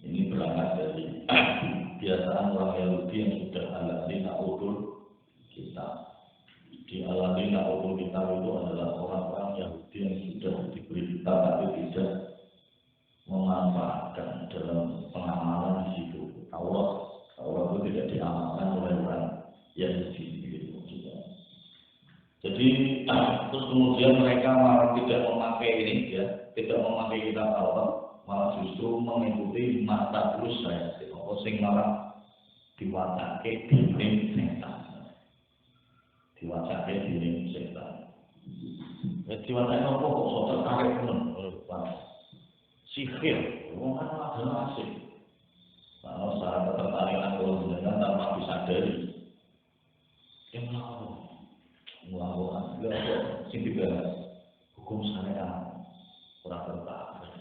Ini berangkat dari kebiasaan orang Yahudi yang sudah aladina utul kitab. Di aladina utul kitab itu adalah orang-orang Yahudi yang sudah diberi kitab tapi tidak memanfaatkan dalam pengamalan di situ. Taurat itu tidak diamalkan oleh orang Yahudi gitu. Jadi terus kemudian mereka malah tidak memakai ini ya, tidak memakai kitab Taurat, malah justru mengikuti mata terus saya. Sing malah diwacake dening setan. Diwacake dening setan. Diwacake apa kok sok tertarik men? Sihir, wong kan ada nasib. Kalau secara ketertarikan kalau dengan tanpa disadari, yang melakukan sing dibahas hukum syariat orang tertarik,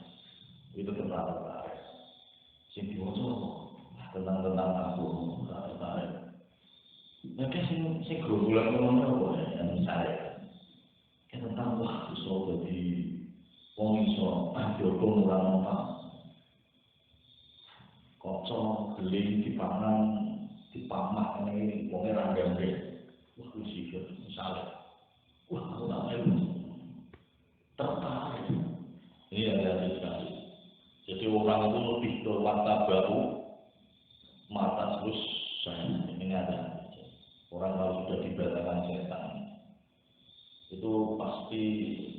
itu tertarik. Sing diwaca tentang aku orang tertarik. Mereka sing gerombolan ngono apa yang saya tentang wah iso dadi wong iso diobong ora nompak. Kocok, geling, dipangan, dipamak, ini wongnya randang deh. Wah, lu sihir, misalnya. Wah, aku tak mau. Tertarik. Ini yang saya sekali. Jadi orang itu lebih ke mata baru, mata terus saya ini ada. Orang kalau sudah dibatalkan setan, itu pasti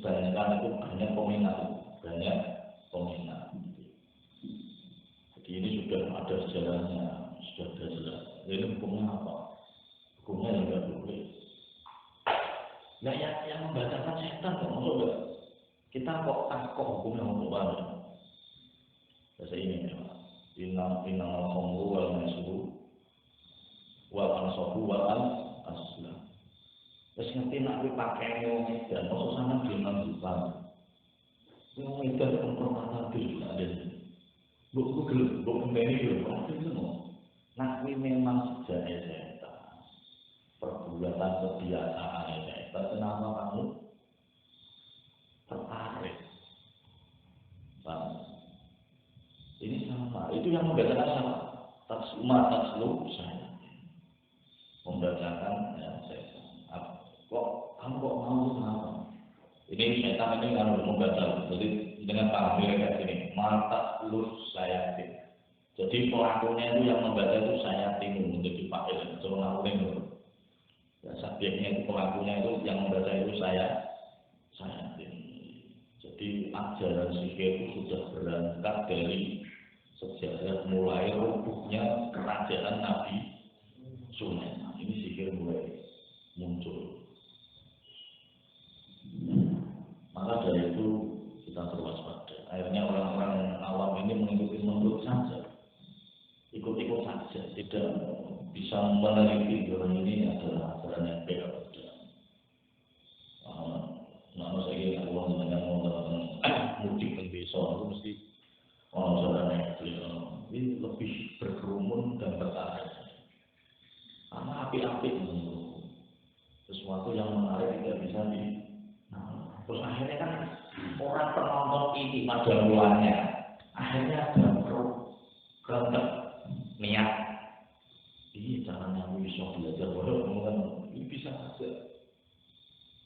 banyak peminat. Jadi ini sudah ada sejarahnya, sudah ada jelas. Jadi hukumnya apa? Hukumnya yang tidak boleh. Nah yang membatalkan setan kok masuk enggak? Kita kok takut hukumnya untuk apa? Bahasa ini ya. Inna al-khamru wal maisru wal ansabu wal aslam. Terus ngerti nak dipakai wong edan, masuk sana dengan bukan. Wong edan itu kompatibel ada. Buku gelap, buku kembali gelap, itu semua. Nah, ini memang sejak setan. Perbuatan kebiasaan setan, kenapa kamu tertarik? Bang, ini sama. Itu yang membedakan sama. Tasluk saya. Membedakan ya, setan. Kamu kok mau kenapa? Ini setan ini kalau membaca, jadi dengan paham kayak gini. Mata lus saya tim. Jadi pelakunya itu yang membaca itu saya tim menjadi fa'il. Kalau ngawin ya subjeknya itu pelakunya itu yang membaca itu saya tim. Jadi ajaran sihir itu sudah berangkat dari sejarah mulai rubuhnya kerajaan Nabi Sulaiman. Ini sihir mulai muncul. Maka dari itu kita berwaspada. Akhirnya orang-orang awam ini mengikuti saja, ikut-ikut saja, tidak bisa meneliti bahwa ini adalah ajaran yang beda. Nah, saya kira kalau dengan mudik ke desa itu mesti ajaran yang beda. Ini lebih berkerumun dan tertarik. Karena api-api menurut sesuatu yang menarik tidak bisa terus akhirnya kan orang penonton ini pada mulanya akhirnya ada kerentak niat ini caranya aku bisa belajar waduh ini bisa saja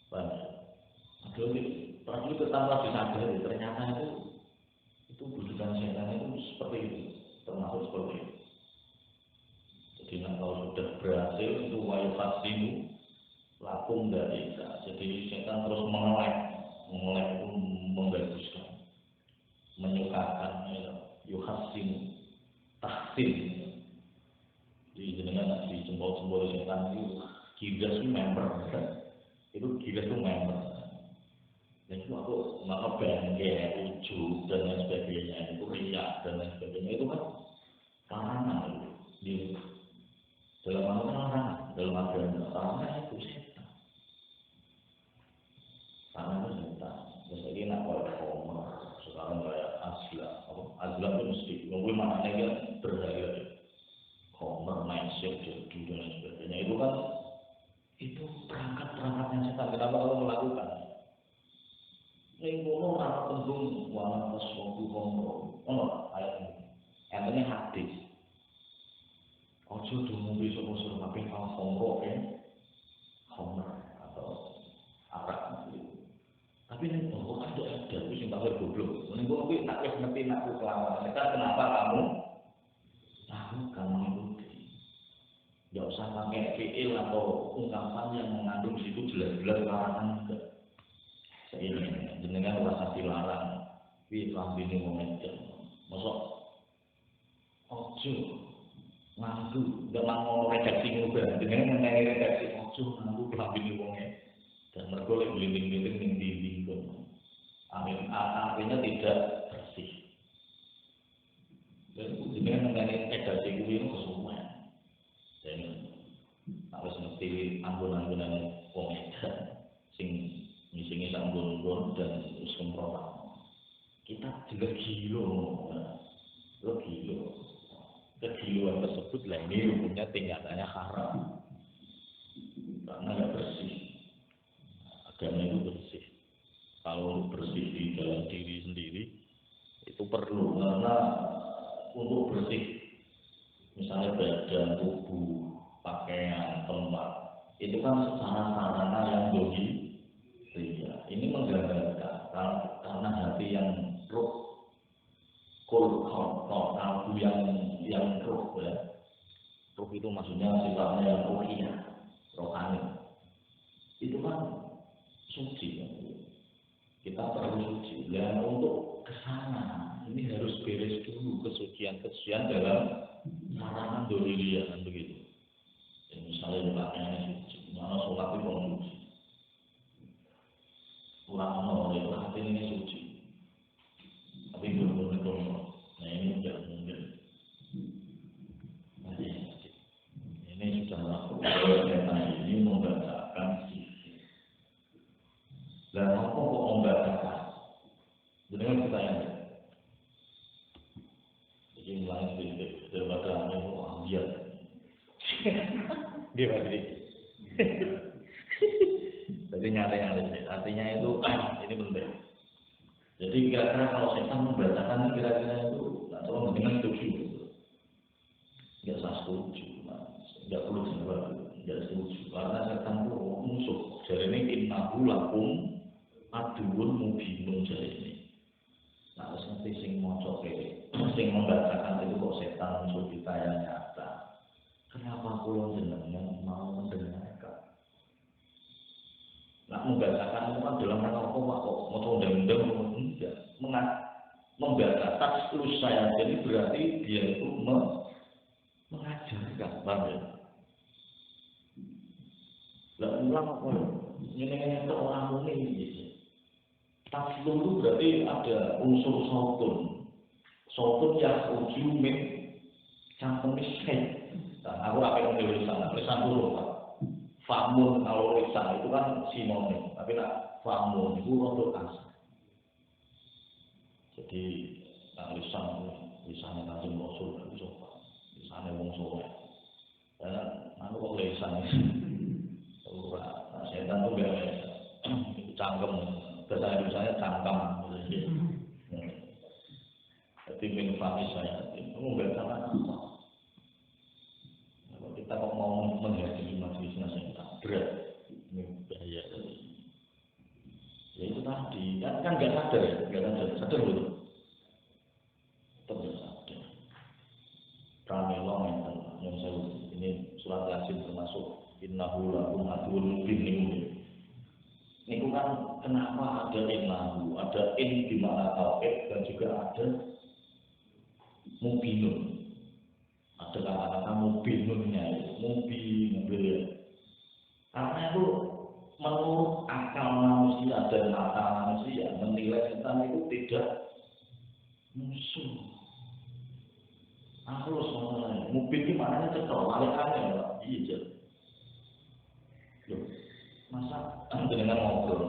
banyak padahal itu tanpa disadari ternyata itu bujukan setan itu seperti itu termasuk seperti itu. Jadi kalau sudah berhasil itu wayufasimu lakum dari jadi setan terus mengelak itu membaguskan, menyukakan, yuhasin, tahsin. Di jenengan di jempol-jempol setan itu gigas itu member, itu gigas itu member. Dan itu aku maka bangga, ujuk dan lain sebagainya, itu riak dan lain sebagainya itu kan larangan di dalam larangan dalam agama larangan itu setan. Karena itu setan. Terus lagi nak buat komer. Sekarang kayak azlam itu mesti. Mungkin maknanya kan berharga. Komer, mindset, jadu dan lain sebagainya. Itu kan itu perangkat-perangkatnya setan. Kenapa kalau melakukan? Ini kono orang tembung wala taswabu komer. Ayat ini. Yang ini hadis. ojo dulu besok musuh tapi kalau homer atau arak gitu. Tapi ini ada itu sing tak goblok. Ning kok kuwi tak wis ngerti nak kelawan. Sekarang kenapa kamu mengikuti? Enggak usah pakai fiil atau ungkapan yang mengandung situ jelas-jelas larangan juga. Saya jenengan rasa dilarang. Wi lambene wong edan. Mosok ojo nganggu, enggak mau redaksi ngubah. Jenengan ngene redaksi ojo nganggu lambene wong edan. Dan mergo lek blimbing-blimbing ning ndi kon. Artinya tidak bersih. Dan jenengan ngene redaksi kuwi kesuwen. Dan harus ngerti anggun-anggunan wong edan sing misingi sanggon-gon dan wis kemprotak. Kita juga gilo. Kegiluan tersebut lah ini hukumnya tingkatannya haram karena nggak bersih. Agama itu bersih. Kalau bersih di dalam diri sendiri itu perlu karena untuk bersih misalnya badan, tubuh, pakaian, tempat itu kan sarana yang dohi. Ini menggambarkan karena hati yang roh, kalbu yang roh ya. Roh itu maksudnya sifatnya yang rohani. Itu kan suci ya. Kita perlu suci. Dan untuk kesana ini harus beres dulu kesucian dalam sarana dohiliah kan begitu. Ya, misalnya pakaiannya suci, mana sholat itu suci. Ulama oleh hati ini suci, tapi belum. Nah ini tidak mungkin. Ini sudah melakukan ini membacakan sisi. Dan apa kok membacakan? Dengan pertanyaan. Jadi mulai sedikit daripada ini kok ambiar. Dia pasti. Jadi nyari artinya itu ini penting. Jadi kira-kira kalau setan membacakan kira-kira itu nggak terlalu dengan setuju, nggak usah setuju, nggak perlu jawab, nggak setuju karena setan itu musuh. Jadi ini innahu lakum aduun mubinun jadi ini. Nah harus nanti sing membacakan itu kok setan musuh kita yang nyata. Kenapa pulau jenengan mau mendengarkan? Nah, membacakan itu kan dalam rangka apa kok mau undang-undang enggak membaca taklus saya jadi berarti dia itu mengajarkan banget. Lah ulang apa? Ini orang ini taklus itu berarti ada unsur sautun yang ujungin cangkem miskin. Dan aku akan menulis tulisan dulu Pak. Famun kalau lisan itu kan sinonim, tapi nak famun itu untuk kasar. Jadi lisannya Kanjeng Rasul itu coba, lisannya wong soleh. Dan aku kok lisan setan tuh biasa itu cangkem, bahasa Indonesia cangkem. Jadi minfami saya itu membacakan apa? Kita kok mau menghadiri majelis nasihat berat, ini bahaya. Ya itu tadi kan nggak sadar betul, tidak sadar. Pramila yang saya ini surat Yasin termasuk innahu lakum aduwwun mubin ini kan kenapa ada innahu, ada in di mana tauhid dan juga ada mubinun. Ada kata-kata mubinunnya mobil ya. Karena itu menurut akal manusia dan mata manusia menilai setan itu tidak musuh. Harus menilai mobil itu maknanya cocok, balikannya Pak. Iya. Loh, masa dengan ngobrol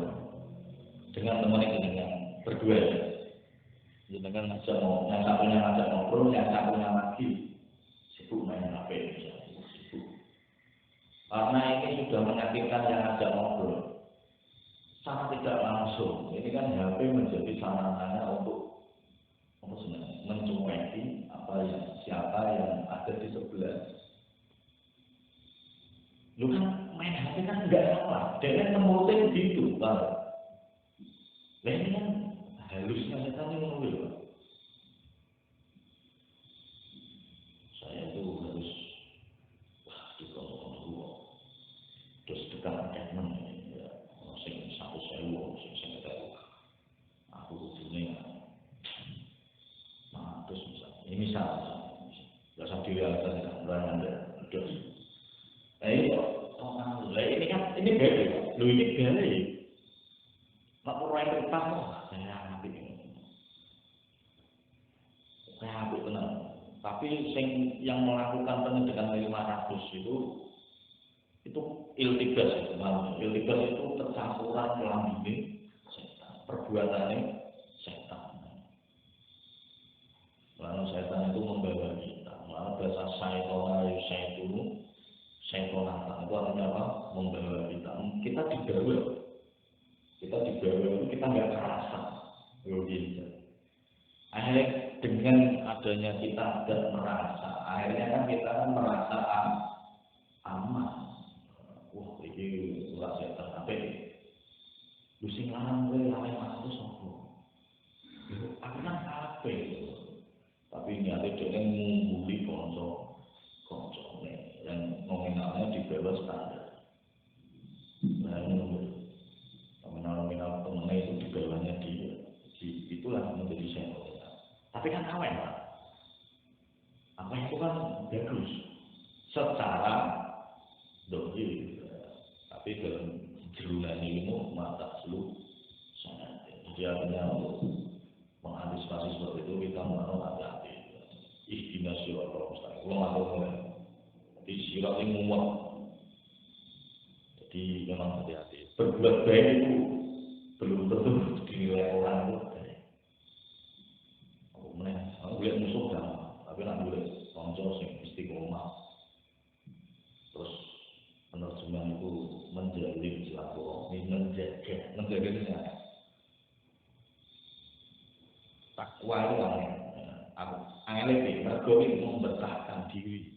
dengan teman dengan berdua dengan ngajak ngobrol, yang satunya ngajak ngobrol, yang satunya lagi sibuk main HP misalnya, sibuk. Karena ini sudah menyakitkan yang ngajak ngobrol. Secara tidak langsung, ini kan HP menjadi sarananya untuk mencueki siapa yang ada di sebelah. Lu kan main HP kan enggak salah. Dia menurutin gitu, Pak. Lah ini kan halusnya setan ini menurut Pak. Saya tuh harus dikontrol terus dekat dengan ya sing 100.000 sing 50.000 aku kudune terus ini misalnya nggak usah direalisasikan Anda terus ini kan ini beda lu ini beda ya mak orang kertas saya ngerti saya ngerti benar tapi yang melakukan pendidikan 500 itu iltibas itu namanya. Iltibas itu tercampuran kelambine setan, perbuatannya setan. Lalu setan itu membawa kita. Lalu bahasa syaitonatan itu artinya apa? Membawa kita. Kita dibawa itu kita nggak kerasa. Gitu. Akhirnya dengan adanya kita tidak merasa, akhirnya kan kita merasa aman. Wah, ini ulah setan apa ini? Lu sing lanang kowe lawan aku sapa? Aku kan apa itu? Tapi niatnya dia mengungguli konco-koncone yang nominalnya di bawah standar. Nah, nominal temennya itu di bawahnya dia. Itulah menjadi setan. Tapi kan awet, Pak. Apa itu kan bagus secara dohir. Tapi dalam jerunan ilmu mata seluruh sangat. Jadi artinya untuk mengantisipasi seperti itu kita mau hati-hati. Ihdinas siratal mustaqim. Kalau nggak tahu jadi sirat ini muat. Jadi memang hati-hati. Berbuat baik itu belum tentu dinilai orang itu baik. Aku lihat musuh kan, tapi nak boleh konco sing istiqomah. Terus penerjemahan itu menjalin silaturahmi, menjaga ini takwa itu angel itu mereka itu membetahkan diri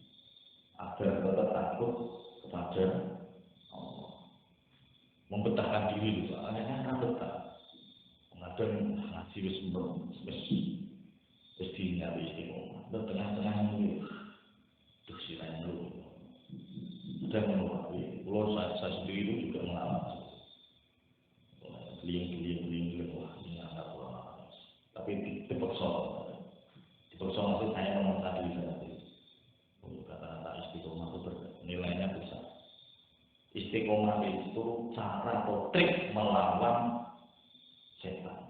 agar tetap takut kepada Allah, membetahkan diri itu akhirnya kan betah mengadang ngaji wis dinyari istiqomah dan tengah-tengah itu terus sirain dulu dan menguasai. Kalau saya sendiri itu juga mengalami beliau wah ini anak orang. Tapi dipaksa maksud saya memaksa diri saya. Kata istiqomah itu nilainya besar. Istiqomah itu cara atau trik melawan setan.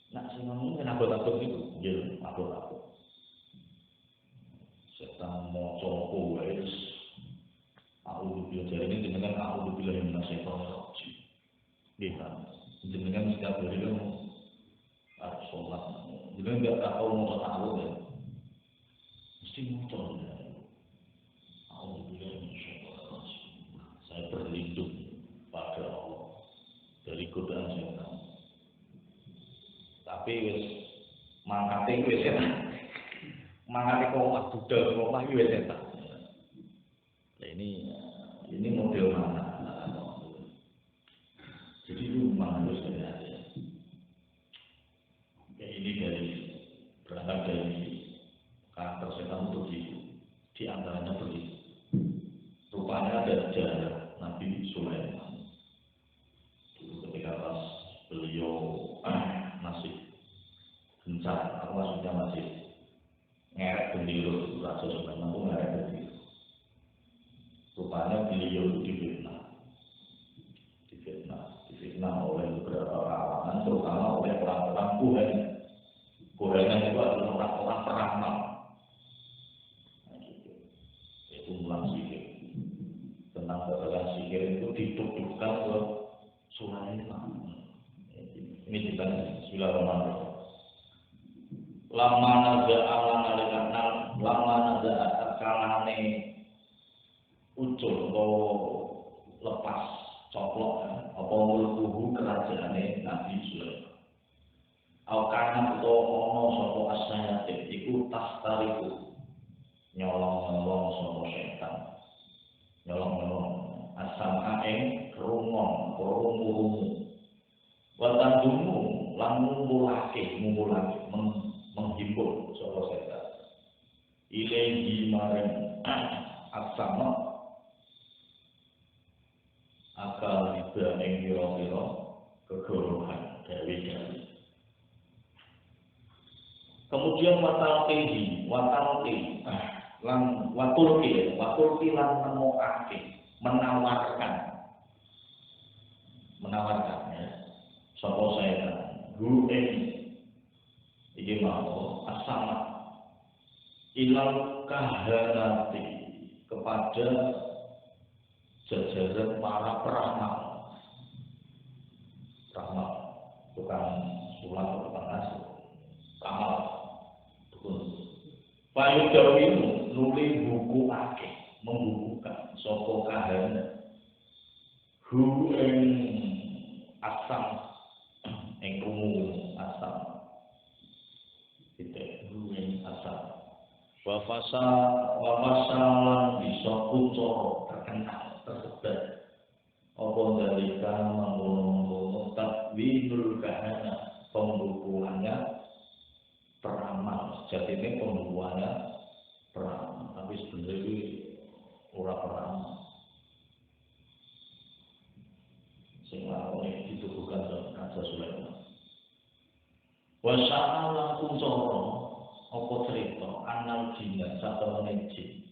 Nah, semuanya kenapa takut itu? Ya, takut. Setan mau coba wes. Aku belajar ini dengan aku belajar dengan setan rojim. Iya, dengan setiap hari kan harus sholat. Jadi nggak tahu mau tahu ya, mesti muncul ya. Aku belajar dengan setan rojim. Saya berlindung pada Allah dari godaan setan. Tapi wes mangkate wes setan, mangkate kok budal kok lagi wes setan. Nah, ini model mana? Jadi itu memang harus hati-hati. Ya, ini berangkat dari karakter setan itu di antaranya begitu. Rupanya ada jalan Nabi Sulaiman. Dulu ketika pas beliau masih gencar, apa maksudnya masih ngeret beliau Raja Sulaiman itu ngeret beliau. Rupanya beliau itu difitnah oleh beberapa kalangan, terutama oleh orang-orang Kuhen. Kuhen itu adalah orang-orang peramal. Nah, gitu. Itu mulang sihir. Tentang babakan sihir itu dituduhkan ke Sulaiman. Ini kita Bismillahirrahmanirrahim. Lama nazaat kalane ucul atau lepas coplok apa mulkuhu kerajaane Nabi Sulaiman. Al-Kana atau ono sapa asyayatin iku tas tariku nyolong sapa setan. Nyolong ing rumong rungu watandumu lan ngumpulake menghimpun sapa setan ilahi maring aksama akal ida ing pira-pira kegorohan dewi-dewi. Kemudian watalki lan watulki lan menawarkan ya sapa setan hu ing iki mau asama ilal kahanati kepada jajaran para peramal tukang sulap tukang nasi ramal dukun payu dawuh nuli buku akeh membukukan sapa kahana hu ing asam ing rumu asam hu ing asam wafasalan bisa kuncoro terkenal tersebar apa dalika mengkono takwinul kahana pembukuannya peramal sejatinya pembukuannya peramal tapi sebenarnya ora peramal sing lakone dituduhkan Raja Sulaiman wasa'ala kuncoro apa cerita anal jinna satemene jin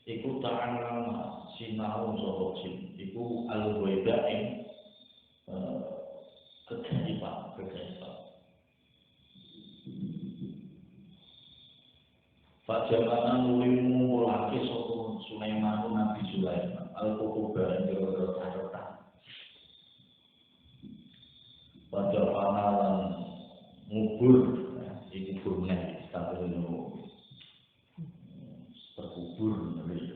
iku ta'allama sinau sapa jin iku al-ghaibah ing kegaiban Fajamana nuli ngumpulake sapa Sulaiman Nabi Sulaiman al-kutuba ing catatan Fajamana lan ngubur ikubur meneh sampai terkubur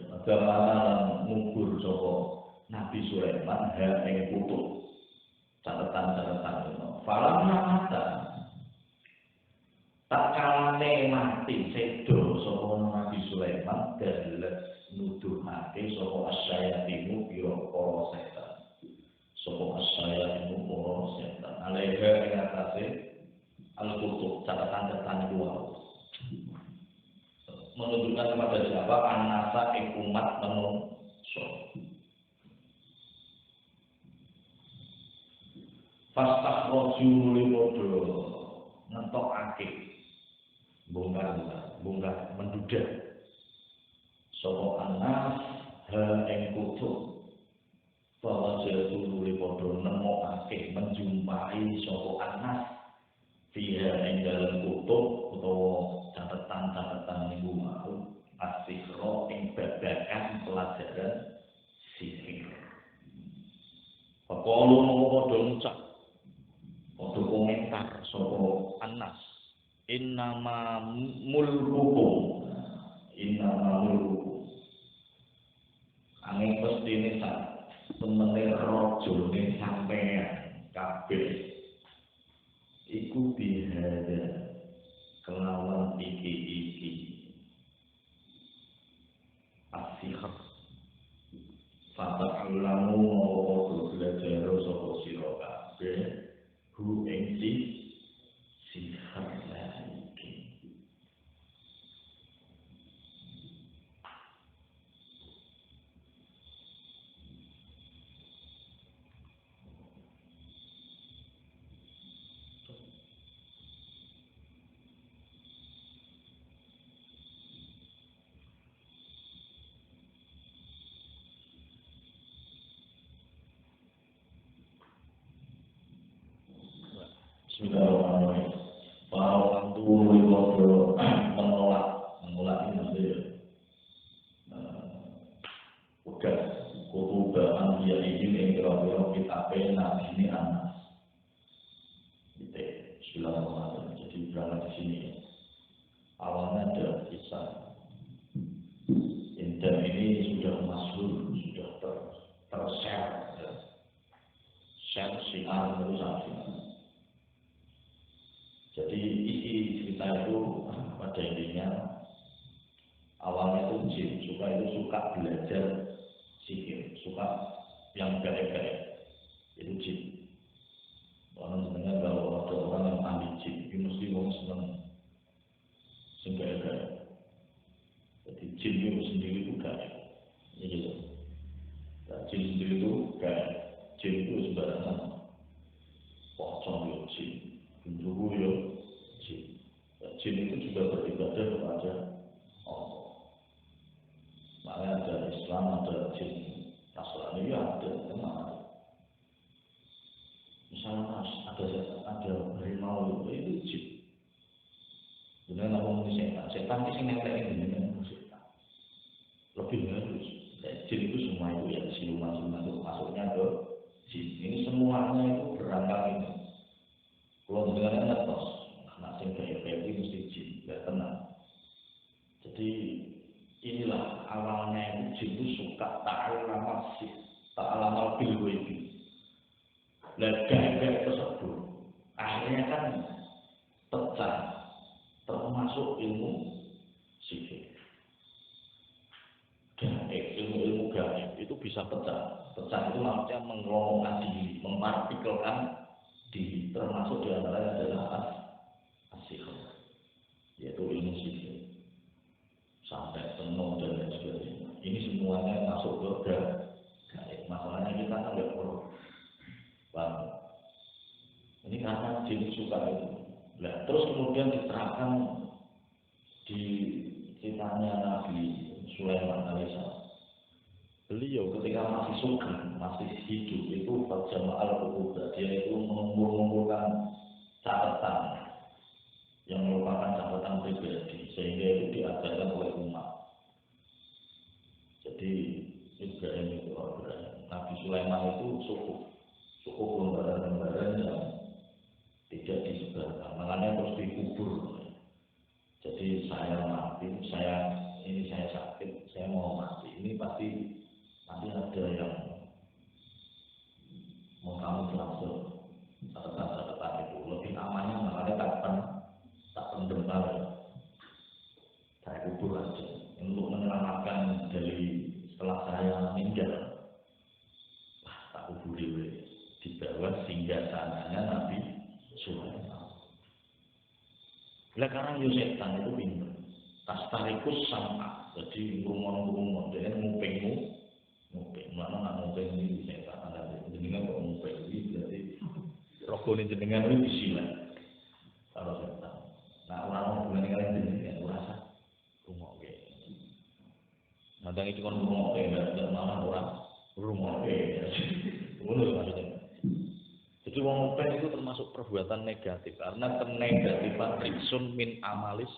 ada malam ngubur sapa Nabi Sulaiman ing kutub catatan falam mata tak kalane mati sedo sapa Nabi Sulaiman dalet nuduhake sapa asyayatinu pira-pira setan sapa asyayatinu pira setan alaiha ing atase al-kutub catatan dua menunjukkan kepada siapa anasa ing umat manusia. Fastah roju lipodo ngetokake bongkar mendudah sapa anas ha ing kutub bahwa jatuh lipodo nemokake menjumpai sapa anas via ing dalam kutub utawa catatan niku mau asihro ing babagan pelajaran sihir. Pakolo padha ngucap padha komentar sapa Anas innama mulkukum angin pestine sak temene rajane sampeyan kabeh iku bihada kelawan iki asihar fata alamu mau belajar sapa sira kabeh hu ing sihar iki Bismillahirrahmanirrahim. Para orang tua itu menolak ini udah kutuban dia ini yang kira-kira kita pernah ini anak. Bismillahirrahmanirrahim. Jadi berangkat di sini. Awalnya ada kisah. Dan ini sudah masyhur, sudah ter-share. Share siar terus akhirnya. Jadi isi cerita itu pada intinya awalnya itu jin, suka belajar sihir, suka yang gaib-gaib itu jin. Orang sebenarnya kalau ada orang yang ahli jin itu mesti orang senang sing gaib-gaib. Jadi jin itu sendiri itu gaib, gitu. Nah, jin sendiri itu gaib. Jin itu sembarangan. Pocong yo jin, gendruwo yo jin. Nah, jin itu juga beribadah kepada Allah. Makanya ada Islam, ada jin Nasrani, ya ada, memang ada. Misalnya ada harimau itu jin. Dengan apa mungkin setan itu nempelin dengan setan. Lebih halus. Jin itu semua itu ya siluman itu masuknya ke jin. Ini semuanya itu berangkat ini. Kalau dengarnya ngetos, anak sing kayak itu mesti jin, nggak tenang. Jadi inilah awalnya itu jin itu suka ta'alamal bil ghaibi. Gaib tersebut akhirnya kan pecah, termasuk ilmu sihir. Gaib, ilmu gaib itu bisa pecah. Pecah itu maksudnya mengelompokkan diri, mempartikelkan diri, termasuk diantaranya adalah as-sihir, yaitu ilmu sihir. Sampai penuh dan lain sebagainya. Ini semuanya masuk ke gaib. Masalahnya kita kan nggak perlu. Bang, ini karena jin suka itu. Nah, terus kemudian diterapkan di ceritanya Nabi Sulaiman alaihissalam. Beliau ketika masih sugeng, masih hidup itu Jama'al Qutub, dia itu mengumpulkan catatan yang merupakan catatan pribadi sehingga itu diajarkan oleh umat. Jadi Ibrahim itu Nabi Sulaiman itu suku lembaran-lembaran yang tidak disebarkan, makanya terus dikubur. Jadi saya mati, saya sakit, saya mau mati, ini pasti nanti ada yang mau kamu transfer catatan itu lebih amannya, makanya tak pendem saya kubur aja untuk menyelamatkan dari setelah saya meninggal. Tak kubur di bawah singgah sananya Nabi Sulaiman. Lah karena yo setan itu pinter. Tastarikus sama, jadi ngurumon dia nguping mana nak nguping ini setan ada jenengan kok nguping ini berarti rogone jenengan itu disilat kalau setan. Nah orang dengan kalian jenengan merasa rumoke. Madang itu kon rumoke enggak malah orang rumoke. Ngono maksudnya. Jadi wong nguping itu termasuk perbuatan negatif karena kenegatifan riksun min amalis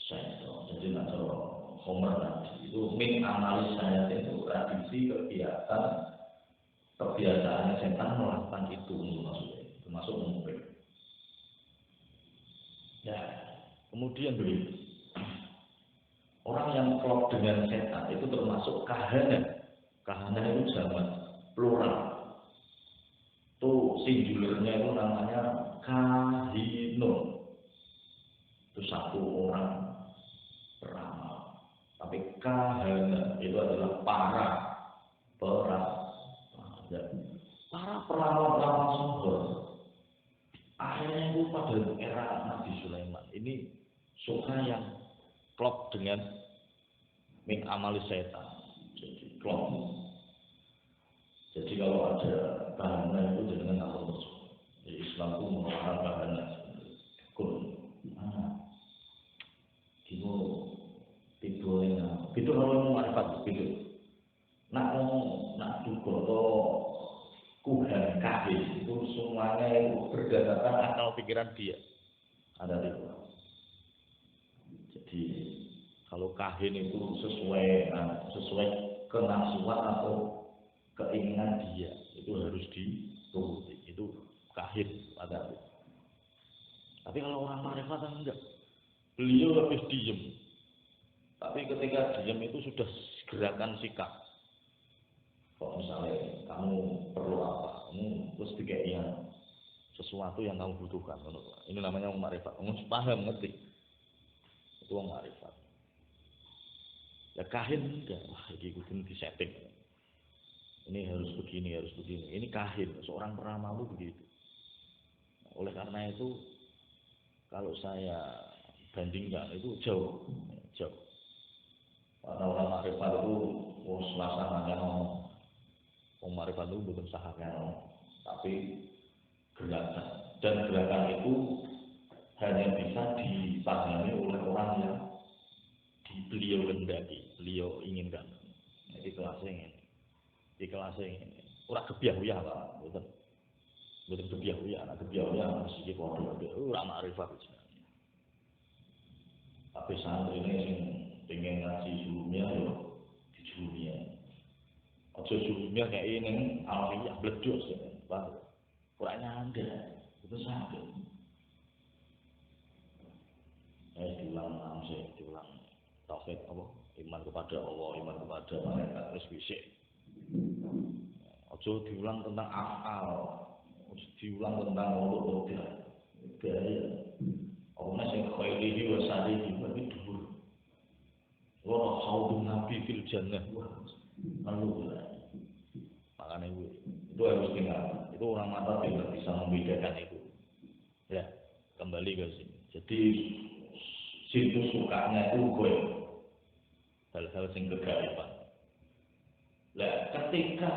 syaitan. Jadi nak Homer tadi itu min amalis syaitan itu tradisi kebiasaannya setan melakukan itu maksudnya termasuk nguping. Ya, kemudian begitu. Orang yang klop dengan setan itu termasuk kahana. Kahana itu zaman plural. Itu singularnya itu namanya kahinun. Itu satu orang beramal. Tapi kahana itu adalah para peramal sumber. Akhirnya itu pada era Nabi Sulaiman ini suka yang klop dengan min amali setan. Jadi klop. Jadi kalau ada bahana itu dengan apa maksud? Di Islam itu melarang bahana. Gitu tidurnya. Itu kalau marifat gitu. Nak juga atau kuhan kahin itu semuanya itu berdasarkan akal pikiran dia. Ada itu. Jadi kalau kahin itu sesuai kenafsuan atau keinginan dia itu harus dituruti, itu kahin ada. Tapi kalau orang marifat enggak, beliau lebih diem. Tapi ketika diem itu sudah gerakan sikap. Kalau misalnya kamu perlu apa, kamu terus dikei yang sesuatu yang kamu butuhkan. Ini namanya orang marifat. Kamu paham ngerti? Itu orang marifat. Ya kahin enggak, wah ini kudu disetting. Ini harus begini, harus begini. Ini kahin, seorang peramal itu begitu. Oleh karena itu, kalau saya bandingkan itu jauh. Karena orang makrifat itu, suasananya ngomong. Orang makrifat itu bukan sahabatnya, tapi gerakan. Dan gerakan itu hanya bisa dipahami oleh orang yang beliau kendaki, beliau inginkan. Jadi kelasnya ini. Orang kebiah-biah lah, betul kebiah-biah, anak kebiah-biah masih di pondok, orang makrifat sebenarnya. Tapi santri ini sing pengen ngaji sulumnya, yo di sulumnya. Ojo sulumnya kayak ini, alamiah bledus ya, bang. Kurang nyanda, itu sakit. Diulang tauhid apa? Iman kepada Allah, iman kepada malaikat, terus fisik. Ojo diulang tentang afal, ojo diulang tentang Allah tidak. Gaya. Allah sing khairihi wa sarihi wa bidhur. Wa haudun nabi fil jannah. Lalu makanya itu harus tinggal. Itu orang mata tidak bisa membedakan itu. Ya, kembali ke sini. Jadi situ sukanya itu gue hal-hal sing kegaiban. Nah, ketika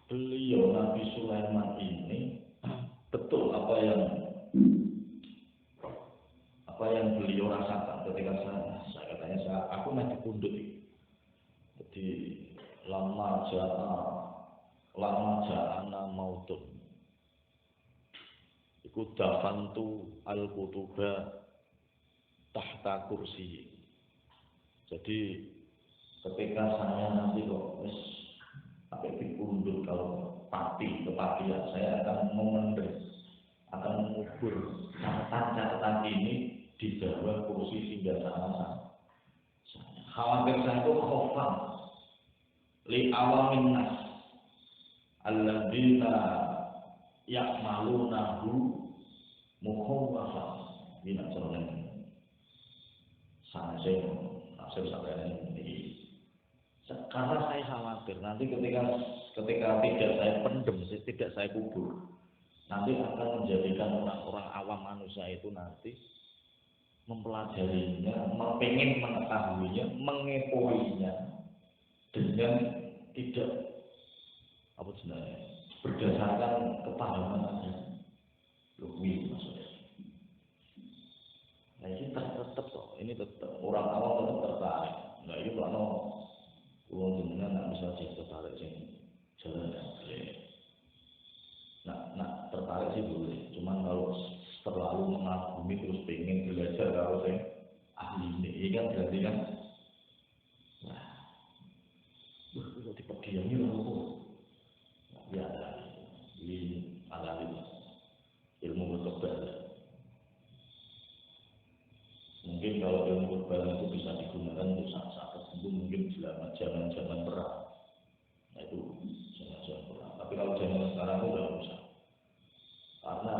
beliau Nabi Sulaiman ini betul apa yang beliau rasakan ketika saya katanya aku naik pundut. Jadi lama ja'ana mautun. Iku dafantu al-kutuba tahta kursi. Jadi ketika saya nanti kok pakai dipundut kalau kepatian saya akan mengubur catatan ini di bawah kursi singgasana saya. Khawatir saya itu khofan li awamin nas alladzina ya'malunahu mukhawwafan min ajrun saya sampai ini. Karena saya khawatir nanti ketika tidak saya pendem, tidak saya kubur, nanti akan menjadikan orang-orang awam manusia itu nanti mempelajarinya, pengen mengetahuinya, mengepoinya dengan tidak berdasarkan kepahaman aja. Lebih maksudnya. Nah ini tetap toh, ini tetap orang awam tetap tertarik. Nah itu kalau uang jenengan nggak bisa jadi tertarik sih, jalan yang boleh. Nah tertarik sih boleh. Cuman kalau terlalu mengagumi terus pengen belajar kalau saya ahli ini kan berarti kan, nah, udah dipediami loh. Ya, ini analis ilmu berkebal. Mungkin kalau ilmu berkebal itu bisa digunakan untuk saat-saat tertentu, mungkin zaman perang. Nah itu zaman perang. Tapi kalau zaman sekarang itu tidak usah. Karena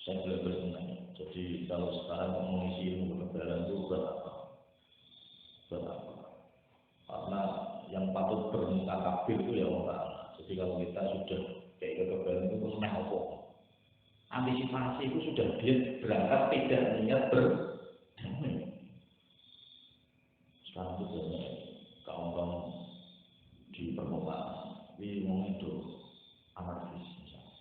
saya belajar sebenarnya. Jadi kalau sekarang mengisi ilmu berkebalan itu berapa? Karena yang patut bermuka kafir itu ya orang. Jadi kalau kita sudah kayak kekebalan itu terus apa? Antisipasi itu sudah dia berangkat tidak niat berdamai. Sekarang itu banyak kaum di permukaan, ini ngomong itu anarkis misalnya.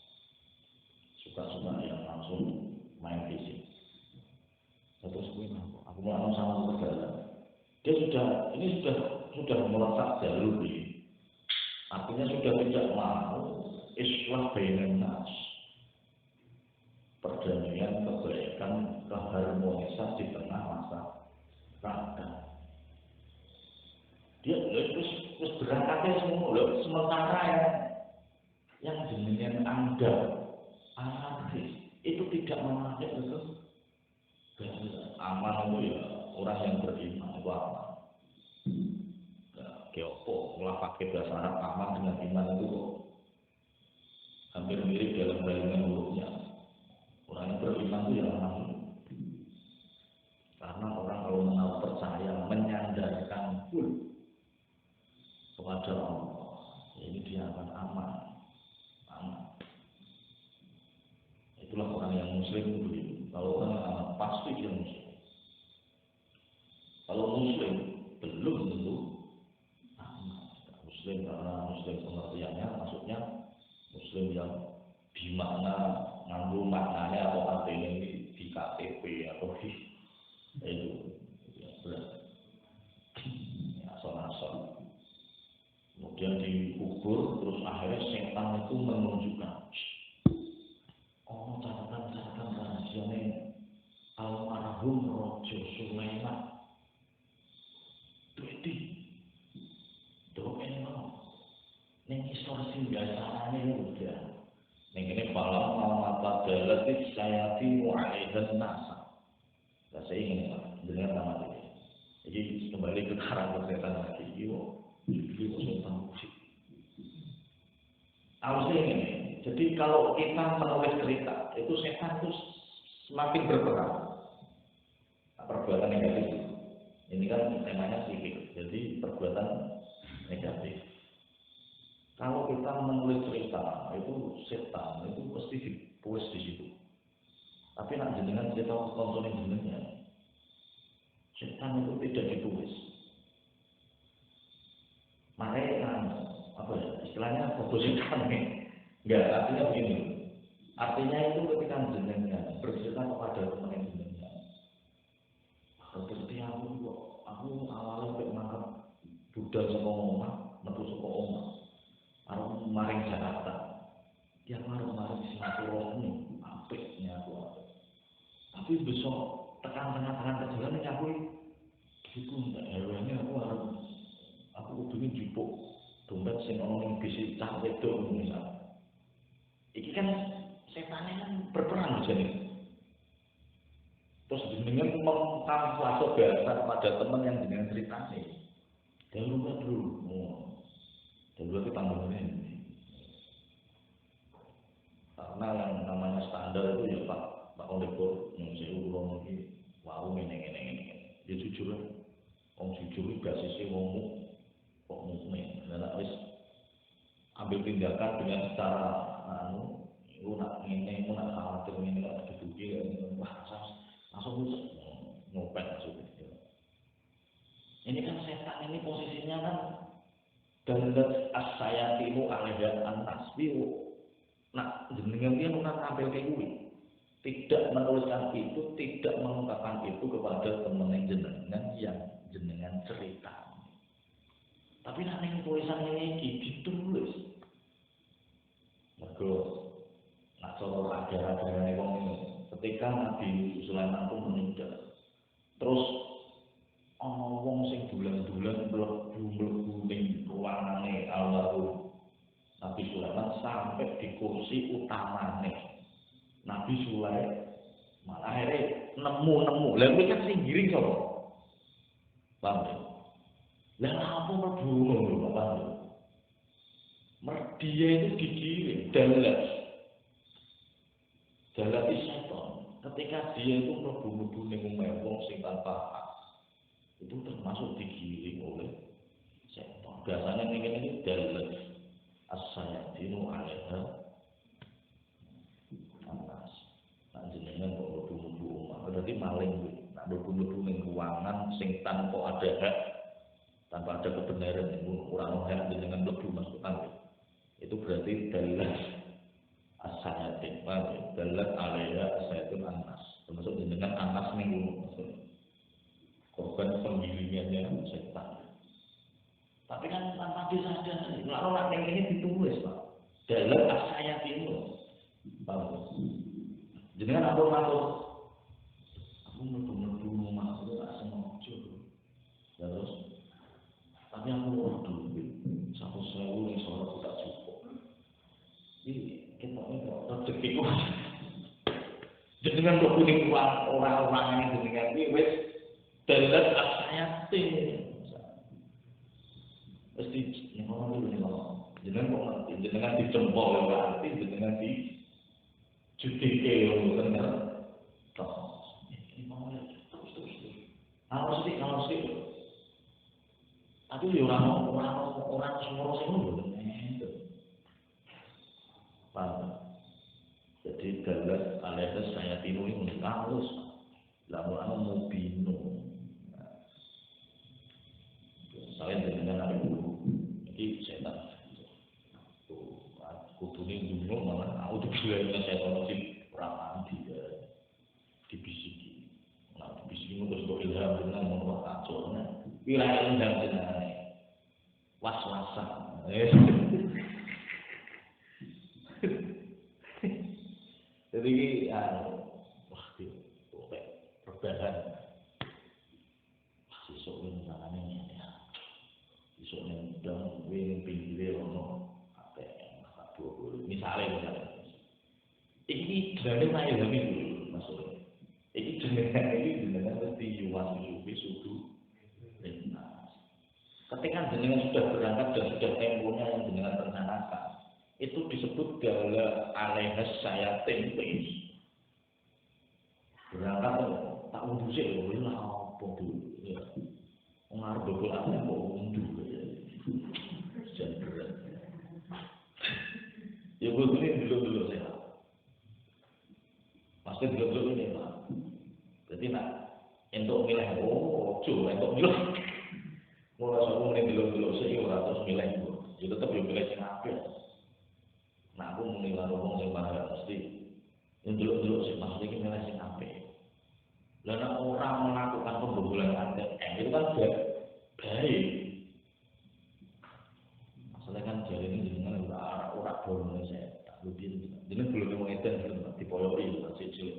Suka-suka yang langsung main fisik. Terus aku mau sama kekebalan. Dia sudah meletak jalur ini. Artinya sudah tidak mau islah bainan nas. Perdamaian, kebaikan, keharmonisan di tengah masyarakat. Dia terus berangkatnya semua sementara yang jenengan Anda anarkis itu tidak memakai betul. Aman itu ya orang yang beriman itu aman. Keopo melafalkan bahasa Arab aman dengan iman itu kok hampir mirip dalam kalimat hurufnya. Orang yang beriman itu ya aman. Karena orang kalau mengenal percaya menyandarkan full kepada Allah, ini dia akan aman. Itulah orang yang muslim itu begitu. Kalau orang yang aman pasti dia muslim. Kalau muslim belum tentu aman. Muslim karena muslim pengertiannya maksudnya muslim yang dimana ngandung maknanya atau artinya di KTP atau di itu ya berat asal-asal. Kemudian dikubur terus akhirnya setan itu menunjukkan catatan rahasianya almarhum Rojo Sulaiman duiti doen mau ning isor sing biasane udah ning kene falam mata dalatif sayati mu'aidan nasa. Lah saya ingin dengar nama ini. Jadi kembali ke karakter setan lagi. Jadi setan musik. Harusnya ini. Jadi kalau kita menulis cerita, itu setan itu semakin berperan. Perbuatan negatif. Ini kan temanya sihir. Jadi perbuatan negatif. Kalau kita menulis cerita, itu setan itu pasti ditulis di situ. Tapi nak jenengan kita tontonin jenengan, setan itu tidak ditulis. Makanya apa ya istilahnya foto setan nih. Enggak, artinya begini. Artinya itu ketika jenengan bercerita kepada teman jenengan. Seperti aku awalnya menganggap budal saka omah, metu saka omah. Arep maring Jakarta. Ya maring silaturahmi, apiknya aku. Tapi besok tekan tengah-tengah perjalanan aku itu ndak hewane aku kudu njupuk dompet sing ana ning bis cah wedok misal. Iki kan setannya kan berperan jadi. Terus dengan mengkamuflase bahasa kepada teman yang dengan ceritanya. Dan lupa dulu, dan dulu tambahnya ini. Karena yang namanya standar itu ya Pak Kolektor yang saya ulang lagi, wow ini. Dia jujur, orang jujur itu basisnya ngomong kok mukmin. Dan harus ambil tindakan dengan secara lu nak ngene, lu nak khawatir ngene kok didugi wah langsung ngopet maksudnya. Ini kan setan ini posisinya kan dalat as-sayatimu alaiha an-nasbiu. Nah, jenengan dia nukan tampil kayak gue. Tidak menuliskan itu, tidak mengungkapkan itu kepada teman jenengan yang jenengan cerita. Tapi nak ning tulisan ini ditulis. Mergo nak cara ajaran-ajaran wong ini ketika Nabi Sulaiman itu meninggal. Terus ana wong sing bulan-bulan mlebu ning ruangane almarhum Nabi Sulaiman sampai di kursi utamane. Nabi Sulaiman malah akhirnya nemu. Lah kuwi kan sing giring sapa? Paham ya? Lah apa mlebu ngono, paham ya? Dia itu digiring dalat setan. Ketika dia itu mlebu ning omahe wong sing tanpa hak, itu termasuk digiring oleh setan. Biasanya ini dalat as-sayatinu alaiha anas. Nah jenengan kok mlebu omah, berarti maling kuwi. Nak mlebu ning ruangan sing tanpa ada hak, tanpa ada kebenaran, kurang hak jenengan mlebu masukkan. Itu berarti dalat as-sayatin, dalat alaiha as-sayatun anas. Termasuk jenengan anas ning maksudnya. Korban penggiringannya setan. Tapi kan tanpa disadari, lalu nak yang ini ditulis Pak. Dalam as-sayat itu, Pak. Jenengan apa maksud? Aku mlebu rumah aku tak sengaja. Terus, tapi aku waduh, 1.000 ning sore aku tak cukup. Ini kita rezeki kok. Jenengan mlebu ning orang-orang ini jenengan iki wis dalam as-sayat mesti ngomong jenengan kok ngerti jenengan dicempol ya berarti jenengan di judike yo bener toh ini mau terus kalau sih Tapi ya orang semua sing ngono. Paham? Jadi dalam alias saya tiru ini halus, lalu mau bingung. Saya dengan ada guru, jadi saya tak. Kudu ini bingung malah aku dibilang saya tolong orang mandi dibisiki. Nah dibisiki terus kok ilham dengan membuat acornya. Wilayah ilham dengan was-wasan. Jadi wah perbedaan sesuk misalnya ini ya sesuk yang dong wing pinggirnya ono apa misalnya ini dari mana ilham itu maksudnya ini dengan mesti yuwas sufi sudu ketika jenengan sudah berangkat dan sudah temponya yang jenengan rencanakan itu disebut dalam alehas saya tempe berangkat tak undur sih loh ini apa tuh ya ngarep dokol apa kok undur jangan berat ya gue dulu saya pasti dulu ini pak jadi nak untuk milih coba untuk milih mulai soal dulu saya ratus milih itu tetap yang milih sing apik. Nah aku mulai ngomong sing bahaya mesti yang dulu sih maksudnya ini milih sing apik. Lalu orang melakukan pembobolan ATM itu kan baik. Masalah kan jadi ini dengan orang bolong saya tak lebih. Jadi belum mau edan belum dipoyoi masih cilik.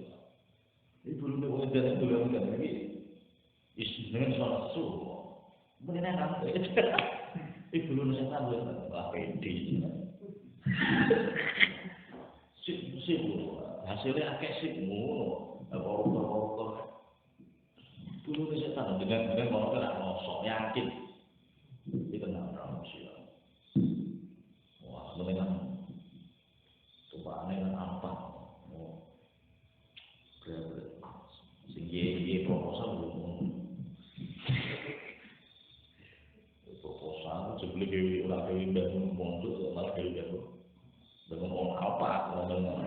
Ini belum mau edan belum kan lagi. Dengan soal suhu. Beneran kan? Ini belum saya tahu apa ini. Sip hasilnya akeh sip ngono koruptor dulu saya tahu dengan koruptor sok yakin itu nggak sih wah dengan tumpahnya apa sehingga proposal sebelum dewi ulang dewi bangun mondok malah dewi dengan orang apa dengan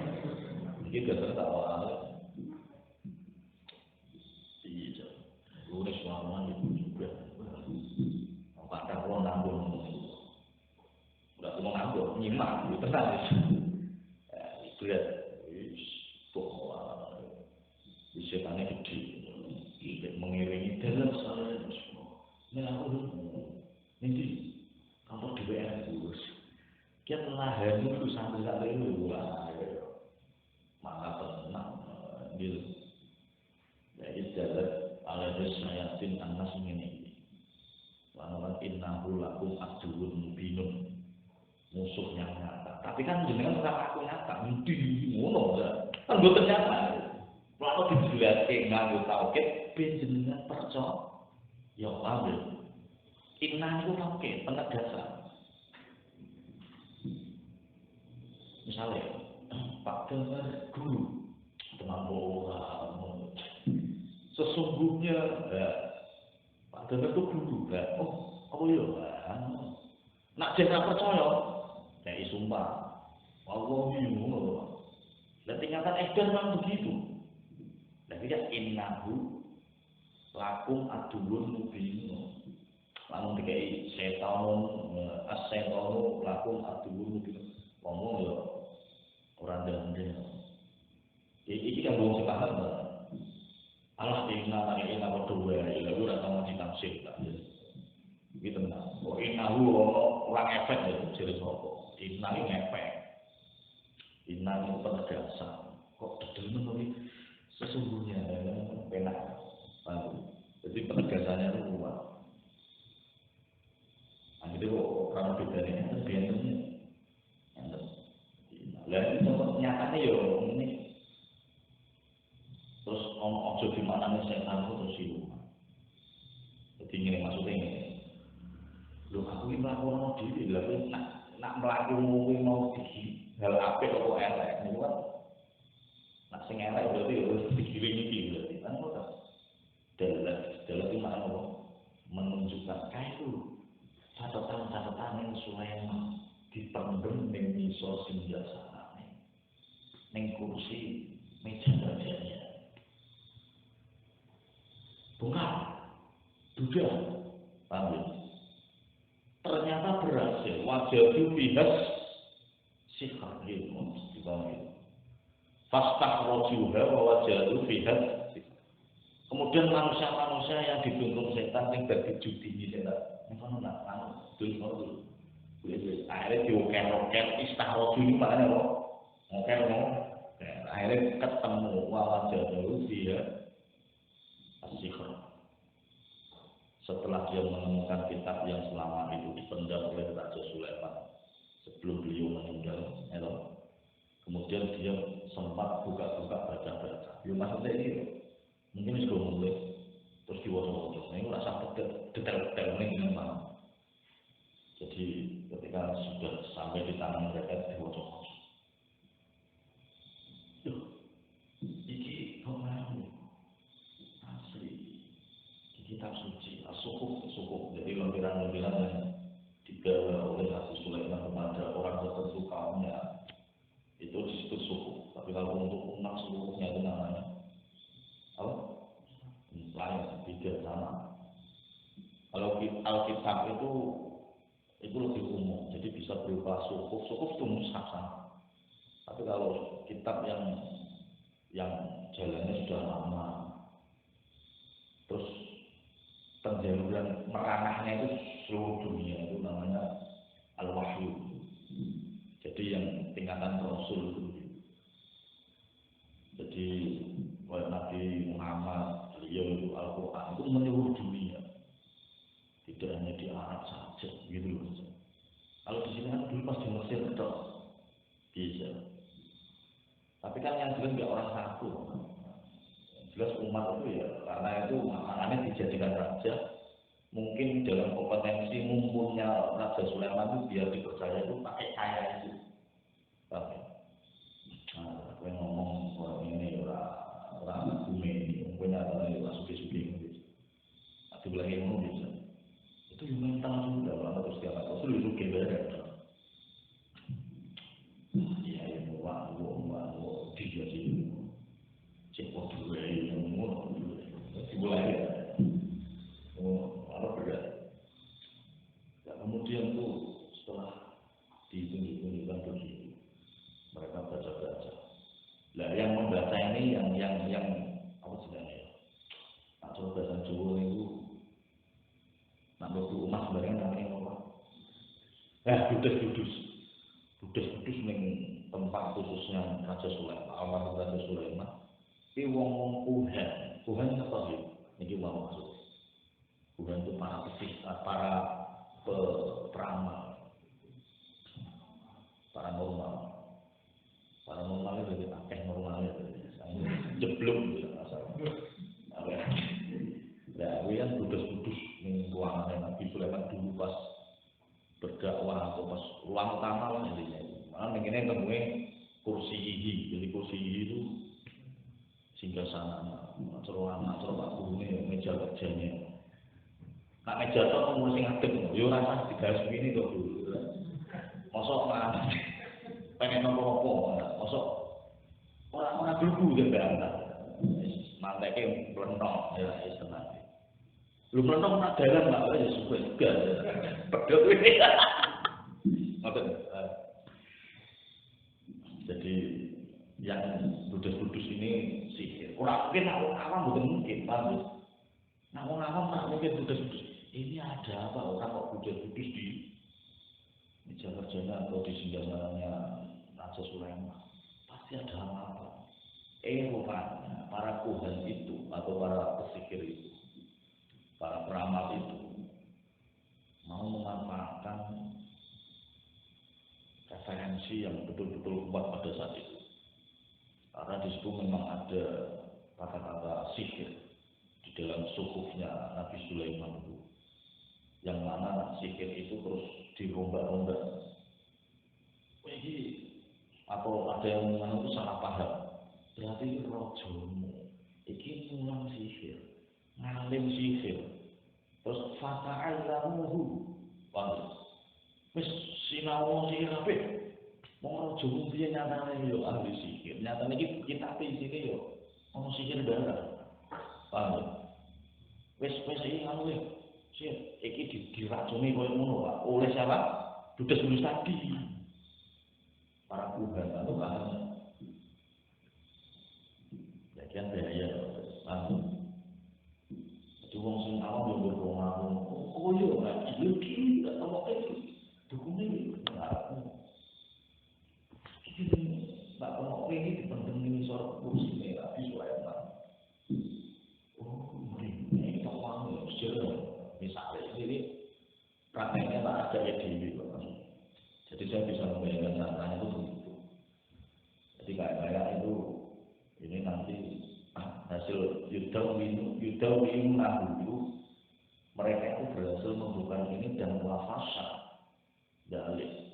ini dasar tawa iya udah selama itu juga pakai orang nambung udah mau nambung nyimak itu tenang itu ya bisa tanya gede mengiringi dalam salah ini aku ini kantor DPR terus kita lahan itu sampai itu maka tenang gitu jadi jalan alaihi sayatin anas ini lawan innahu lakum aduun binun musuh yang nyata tapi kan jenengan ora aku nyata mesti ngono kan mboten nyata lalu dijelaske nganggo tauhid ben jenengan percaya ya ambil inna itu tauhid penegasan misalnya Pak Dengar guru dengan orang sesungguhnya Pak Dengar itu guru apa ya nak jangan percaya kayak sumpah Allah bingung dan tingkatan edan memang begitu dan tidak innahu lakum aduun mubin lalu dikai setan as-setanu lakum aduun mubin ngomong ya orang dan ini kan belum sepakat Allah ini nama dua lalu datang di tafsir gitu nah oh inahu orang efek ya jadi sopo inahu efek inahu penegasan kok dedel ini sesungguhnya penak jadi penegasannya itu kuat nah jadi kok orang bedanya itu biasanya lah ini nyatanya ya ini terus ojo di mana nih setan itu terus siluman jadi ini maksudnya ini loh aku ini melakukan diri tapi nak melakukan mau digi hal apa kok elek ini kan nak sing elek berarti harus digiring ini berarti kan kok dalam itu mana menunjukkan kayak itu catatan yang Sulaiman dipendem ning iso singgahsanane ning kursi meja kerjanya. Bukan, sudah, paham. Ternyata berhasil. Wajah bihas sikhar ilmu dibangun. Fastah rojuha wajah bihas. Kemudian manusia-manusia yang dituntun setan yang berjudi ini setan. Yang mana nak tahu? Dulu. Akhirnya dioker-oker istahroju ini makanya kok ngoker mau. Akhirnya ketemu wajah bihas sikhar. Setelah dia menemukan kitab yang selama itu dipendam oleh Raja Sulaiman sebelum beliau meninggal, kemudian dia sempat buka-buka baca-baca. Ya maksudnya ini, mungkin sudah mulai terus diwaca-waca. Ini rasa detail-detail ini memang. Jadi ketika sudah sampai di tangan mereka diwaca-waca. Iki pengaruh asli kitab suci. Sukup, jadi lempiran-lempiran yang dibawa oleh Nabi Sulaiman kepada orang tertentu kaumnya itu disebut sukup. Tapi kalau untuk umat seluruhnya itu namanya apa? Lain, beda sama. Kalau Alkitab itu lebih umum, jadi bisa berupa sukup itu mushaf sama. Tapi kalau kitab yang jalannya sudah lama, terus penjaluran meranahnya itu seluruh dunia itu namanya al-wahyu. Jadi yang tingkatan Rasul itu. Jadi Nabi Muhammad beliau itu Al-Quran itu menyeluruh dunia. Tidak hanya di Arab saja gitu loh. Kalau di sini kan dulu pas di Mesir itu bisa. Tapi kan yang jelas nggak orang satu. Jelas umat itu ya karena itu makanya dijadikan raja. Mungkin dalam kompetensi mumpulnya Raja Sulaiman itu biar dipercaya itu pakai kaya itu. Tapi nah, aku ngomong orang ini orang bumi ini mungkin ada yang suki-suki gitu. Tapi lagi ngomong bisa. Itu yang mental juga kalau terus dia kata itu suki beres. Ya yang mau dia sih. Cepat dulu ya, mau dimulai ya. Kemudian tuh setelah ditunjuk-tunjukkan begitu, mereka baca-baca. Lah yang membaca ini yang apa sebenarnya? Nah, coba bahasa Jawa itu, nak berburu emas sebenarnya namanya apa? Kudus ning tempat khususnya Raja Sulaiman, almarhum Raja Sulaiman. Ini wong Tuhan apa sih? Ini mau masuk. Tuhan itu para peramal, paranormal itu jadi akeh normalnya, jeblok gitu masalah. Nah, ini kan kudus ning ruangan Nabi Sulaiman dulu pas berdakwah atau pas ruang utama lah intinya. Malah ini temuin kursi gigi, jadi kursi gigi itu singgah sana, macam Pak Guru ini meja kerjanya. Nak meja itu mau sing ngadeg, yo rasa digaris begini tuh dulu. Mosok mana? Pengen nopo-nopo, mosok orang dulu dia berangkat. Manteknya melentok, ya istilahnya. Lu melentok nak dalam nggak ya suka juga. Pedot ini. Jadi yang kudus ini sihir. Orang mungkin awam betul mungkin, bagus. Nah orang awam tak mungkin kudus. Ini ada apa orang kok kudus di meja kerjanya atau di singgasananya Raja Sulaiman? Pasti ada apa? Rupanya para kuhan itu atau para pesihir itu, para peramal itu mau memanfaatkan referensi yang betul-betul kuat pada saat itu. Karena di situ memang ada kata-kata sihir di dalam sukufnya Nabi Sulaiman itu. Yang mana sihir itu terus dirombak-rombak. Ini atau ada yang menganggap salah paham. Berarti rojomu, ini mulang sihir, ngalim sihir. Terus fata'allamuhu, Paham? Wis sinau sihir kabeh. Wong aja mumpiye nyatane yo ahli sihir. Nyatane iki kitab isine yo ono sihir barang. Paham? Wis iki anu iki diracuni koyo ngono, Pak. Oleh siapa? Budas Gunung tadi. Para Tuhan atau paham? Bagian bahaya. Paham? Jadi wong sing awam yo berbohong. Oh yo, yo iki gak tau iki. Dukungan iki Pak Pemok ini dipendem ini sorot kursi merah di Sulaiman. Oh, ini tak wangi, misalnya ini prakteknya tak ada ide. Jadi saya bisa membayangkan caranya itu begitu. Jadi kayak itu ini nanti hasil Yudawi Nahudu mereka itu berhasil membuka ini dan wafasa dalil.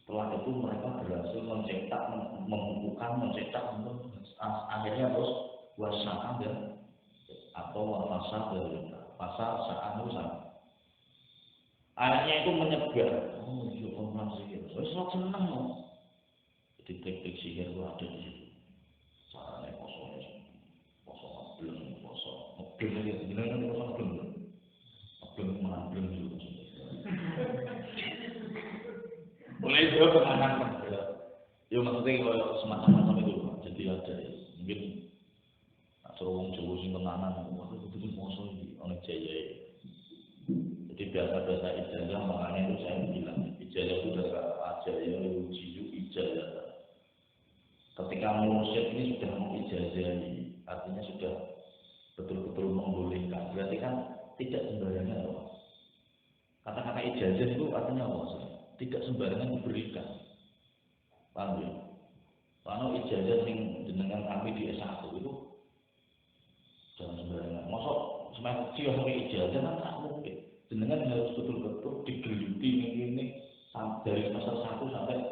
Setelah itu mereka berhasil mencetak, membukukan, mencetak, akhirnya terus wasaan ya, atau wafasa dari pasar saat nusa. Akhirnya itu menyebar. Oh, iya orang sihir. Saya sangat senang loh. Jadi teknik sihir itu ada di situ. Caranya kosong ngebleng, kosong ngebleng ini, gimana nih kosong ngebleng? Ngebleng mana ngebleng juga. Mulai jauh ke kanan ya maksudnya kalau semacam itu jadi ada mungkin suruh wong Jawa sing tenanan waktu itu moso iki ana jaya jadi biasa ijazah makanya itu saya bilang ijazah itu dari ajaya ujiyu ijazah ketika mursyid ini sudah mengijazahi artinya sudah betul-betul membolehkan berarti kan tidak sembarangan kata-kata ijazah itu artinya apa tidak sembarangan diberikan. Paham ya? Karena ijazah sing jenengan kami di S1 itu jangan sembarangan. Mosok semakin siapa ijazah kan tak mungkin. Jenengan harus betul-betul digeluti ini dari semester 1 sampai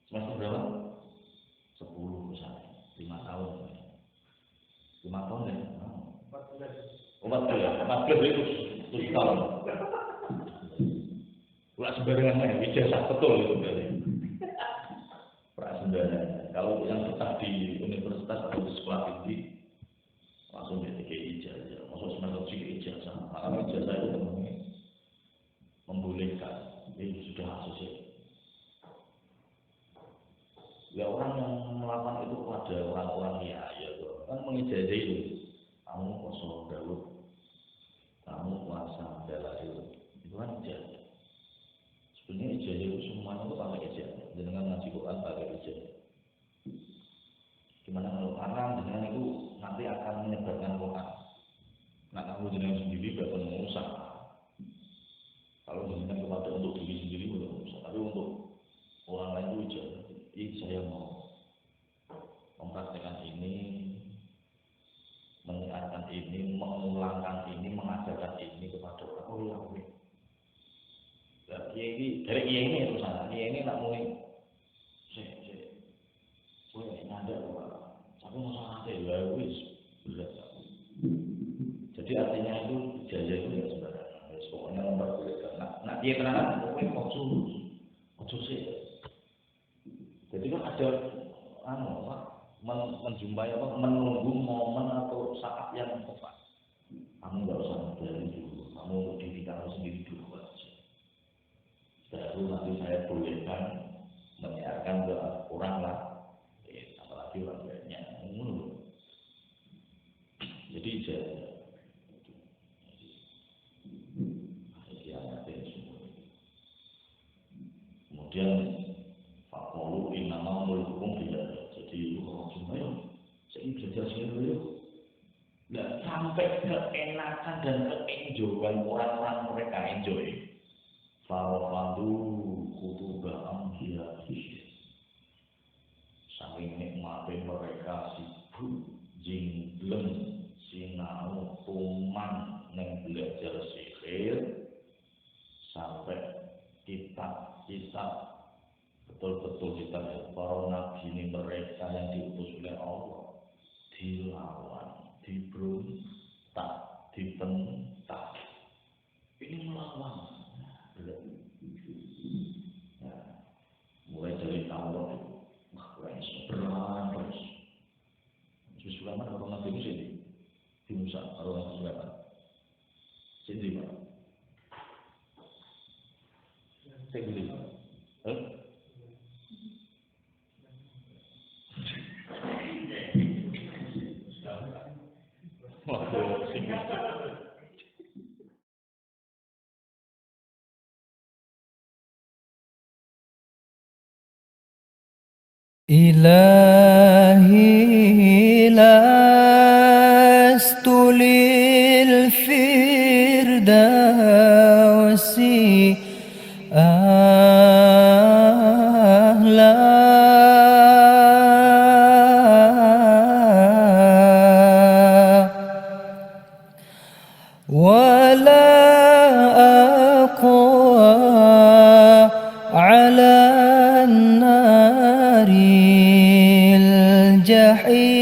semester berapa? 10 misalnya, 5 tahun. 5 tahun ya? 14 itu 7 tahun. Pula sembarangan ijazah betul itu berarti. Sembarangan. Kalau yang tetap di universitas atau di sekolah tinggi langsung jadi ijazah. Masuk semester 3 ijazah. Maka ijazah itu membolehkan. Ini sudah asosiasi. Ya orang yang melakukan itu pada orang-orang ya kan mengijazahi itu. Kamu kosong Daud, kamu puasa Dalil. Itu kan ijazah. Sebenarnya ijazah itu semuanya itu pakai ijazah. Dengan ngaji Quran pakai ijazah. Gimana kalau haram dengan itu nanti akan menyebarkan Quran. Nah kamu dengan sendiri bakal mengusaha. Kalau dengan kepada untuk diri sendiri belum mengusaha. Tapi untuk orang lain itu ijazah. Ini saya mau mempraktekkan ini, menyiarkan ini, mengulangkan ini, mengajarkan ini kepada orang. Oh ya, ini dari ini itu sana, ini tak mungkin. Saya ada orang, tapi masalah ada ya wis berat. Jadi artinya itu ijazah itu tidak sembarangan. Pokoknya memperbolehkan. Nah dia kenapa? Pokoknya konsumsi sih. Jadi kan ada menjumpai menunggu momen atau saat yang tepat. Kamu nggak usah dari dulu, kamu dididik sendiri dulu aja. Baru nanti saya bolehkan menyiarkan ke orang lah, apalagi orang lainnya. Jadi kemudian fakolu inama melakukan tidak. Jadi orang Jawa saya belajar sendiri. Nggak sampai keenakan dan keenjoyan orang-orang mereka enjoy. Fawadu kutuba ambiya saking nikmati mereka sibuk jingleng sinau tuman neng belajar sihir sampai kitab betul-betul kita para nabi ini mereka yang diutus oleh Allah dilawan, diberontak, dibentak ini melawan Mulai dari tahun itu, wah keren, berat terus. Sulaiman orang Nabi itu sini, di Musa, orang Nabi Sulaiman. Sini Pak. Sini Pak. إلهي لست للفردوس أهلا ولا أقوى على النار الجحيم